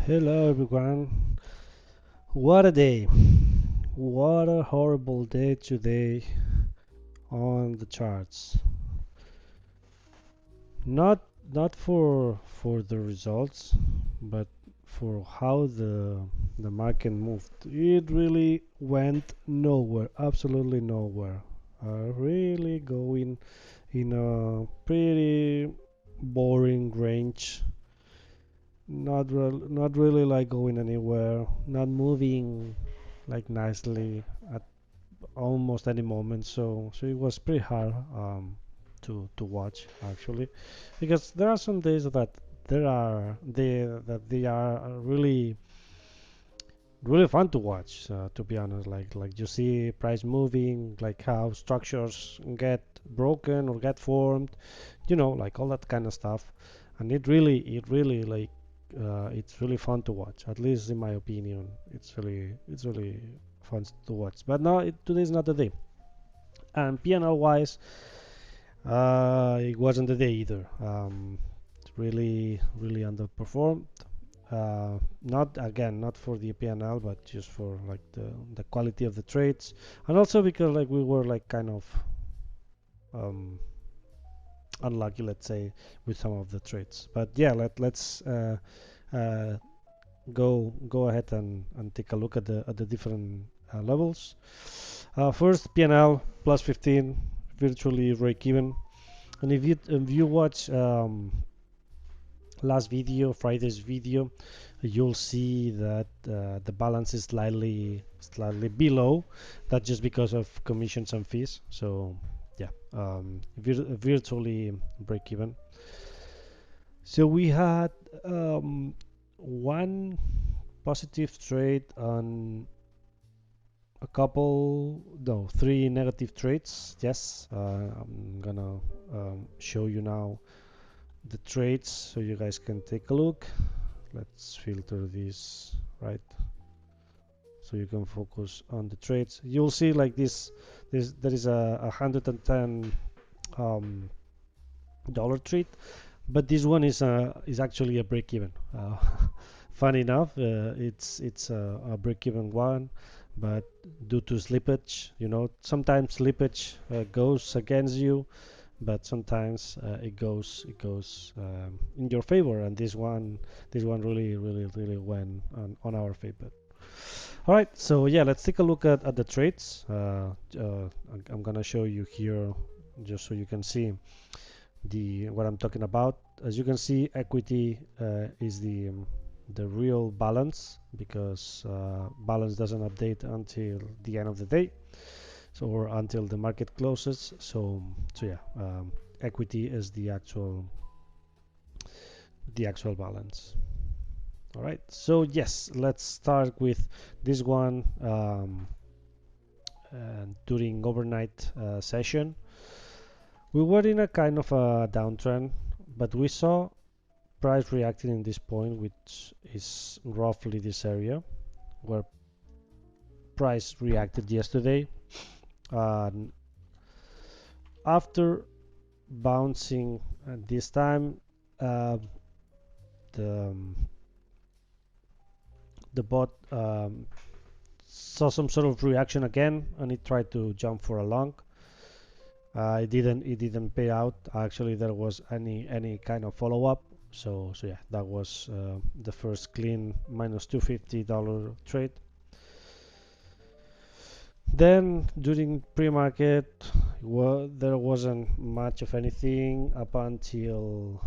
Hello everyone. What a day. What a horrible day today on the charts. Not not for the results, but for how the market moved. It really went nowhere, absolutely nowhere. Really going in a pretty boring range. Not really like going anywhere, not moving like nicely at almost any moment. So it was pretty hard to watch actually, because there are some days that they are really fun to watch. To be honest, like you see price moving, like how structures get broken or get formed, like all that kind of stuff, and it really like it's really fun to watch. At least in my opinion, it's really fun to watch. But no, today's not the day. And P&L wise, it wasn't the day either. It really underperformed. Not for the P&L, but just for like the quality of the trades, and also because like we were like kind of um, unlucky, let's say, with some of the trades. But yeah, let's uh, go ahead and take a look at the different levels. First, P&L plus 15, virtually break even. And if you watch last video, Friday's video, you'll see that the balance is slightly below. That's just because of commissions and fees. So yeah, virtually break even. So we had one positive trade on a couple, no, three negative trades. Yes, I'm gonna show you now the trades so you guys can take a look. Let's filter this, right, so you can focus on the trades. You'll see like this there is a 110 um, dollar trade, but this one is actually a break even. Fun enough, it's a break even one, but due to slippage, sometimes slippage goes against you, but sometimes it goes in your favor, and this one really went on our favor. All right, so yeah, let's take a look at the trades. I'm gonna show you here just so you can see the what I'm talking about. As you can see, equity is the real balance, because balance doesn't update until the end of the day, so or until the market closes. So yeah, equity is the actual balance. All right, so yes, let's start with this one. During overnight session, we were in a kind of a downtrend, but we saw price reacting in this point, which is roughly this area where price reacted yesterday. And after bouncing this time, uh, the the bot saw some sort of reaction again, and it tried to jump for a long. It didn't pay out. Actually, there was any kind of follow up. So yeah, that was the first clean minus $250 trade. Then during pre-market, well, there wasn't much of anything up until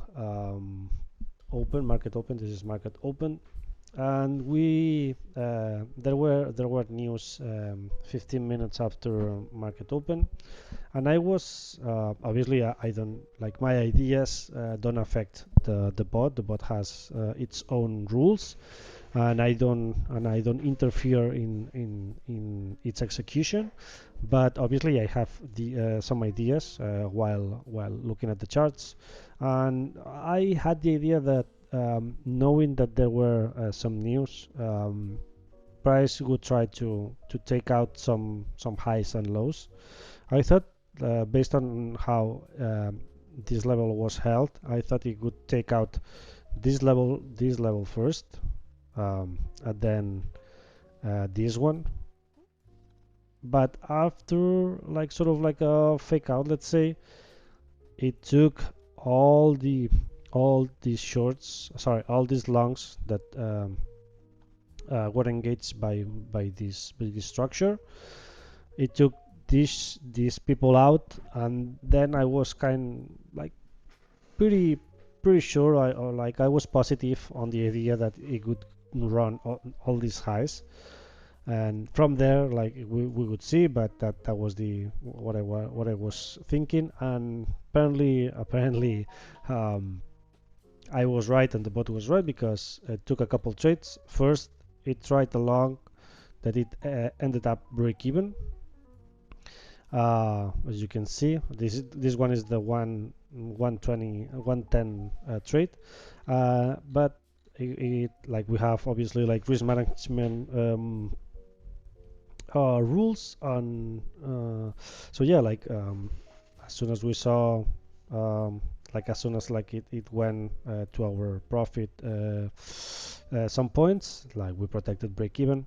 market open. This is market open, and we there were news 15 minutes after market open, and I was obviously I don't like my ideas don't affect the bot. The bot has its own rules, and I don't interfere in its execution. But obviously I have the some ideas while looking at the charts, and I had the idea that knowing that there were some news, price would try to take out some highs and lows. I thought, based on how this level was held, I thought it would take out this level first, and then this one. But after like sort of like a fake out, let's say, it took all the all these shorts, sorry, all these longs that were engaged by this structure. It took these people out, and then I was kind like pretty pretty sure or like I was positive on the idea that it could run all these highs, and from there like we would see, but that was the what I was thinking, and apparently um, I was right and the bot was right, because it took a couple trades. First it tried along that it ended up break even. As you can see, this one is the 120 110 trade, but it like we have obviously like risk management rules on so yeah, like as soon as we saw um, like as soon as like it went to our profit some points, like we protected break even,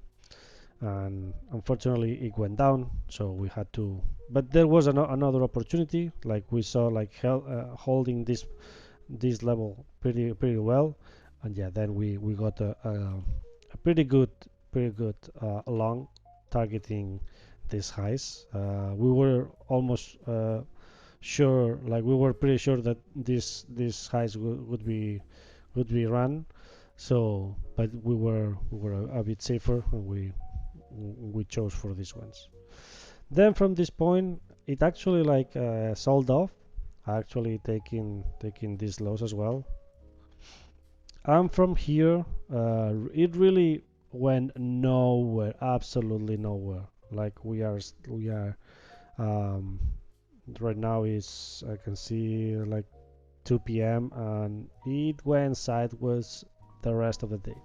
and unfortunately it went down, so we had to. But there was another opportunity, like we saw like holding this level pretty well, and yeah, then we got a pretty good long targeting these highs. We were almost sure, like we were pretty sure that these highs would be run. So, but we were a bit safer, and we chose for these ones. Then from this point, it actually like sold off, actually taking these lows as well. And from here, it really went nowhere, absolutely nowhere. Like we are um, right now is I can see like 2 p.m. and it went sideways the rest of the day.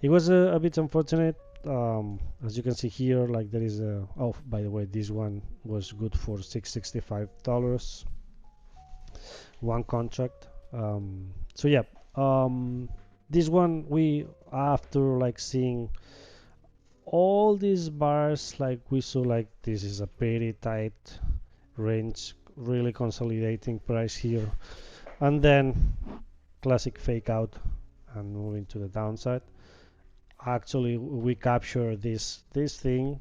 It was a bit unfortunate. As you can see here, like there is a. Oh, by the way, this one was good for $665, one contract. So yeah, this one we after like seeing all these bars, like we saw like this is a pretty tight range, really consolidating price here, and then classic fake out and moving to the downside. Actually, we capture this thing.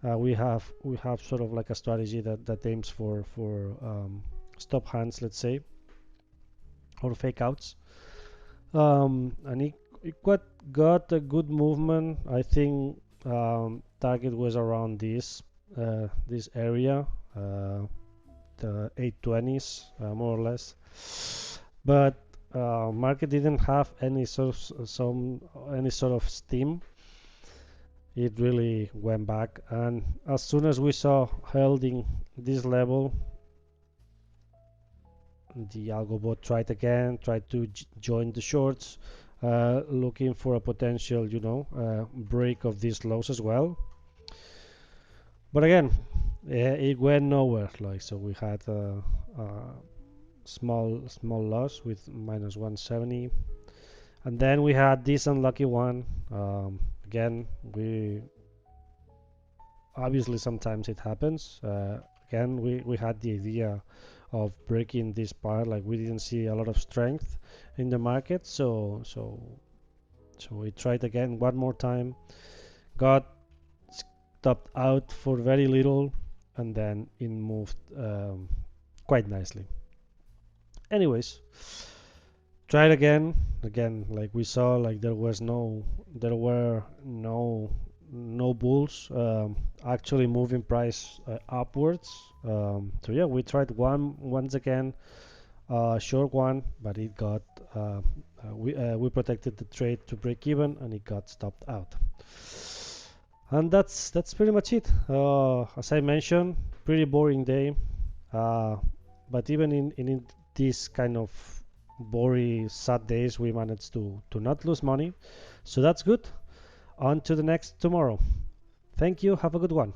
We have sort of like a strategy that aims for stop hands, let's say, or fake outs. And it got a good movement. I think target was around this area, the 820s, more or less. But market didn't have any sort of steam. It really went back, and as soon as we saw holding this level, the algo bot tried to join the shorts, looking for a potential, break of these lows as well. But again, it went nowhere. Like so, we had a small loss with minus 170, and then we had this unlucky one. Again, we obviously sometimes it happens. Again, we had the idea of breaking this part. Like we didn't see a lot of strength in the market, so we tried again one more time. Got stopped out for very little, and then it moved quite nicely. Anyways, tried again. Like we saw, like there were no bulls actually moving price upwards. So yeah, we tried once again, short one, but it got we protected the trade to break even, and it got stopped out. And that's pretty much it. As I mentioned, pretty boring day. Uh, but even in this kind of boring, sad days, we managed to not lose money. So that's good. On to the next tomorrow. Thank you. Have a good one.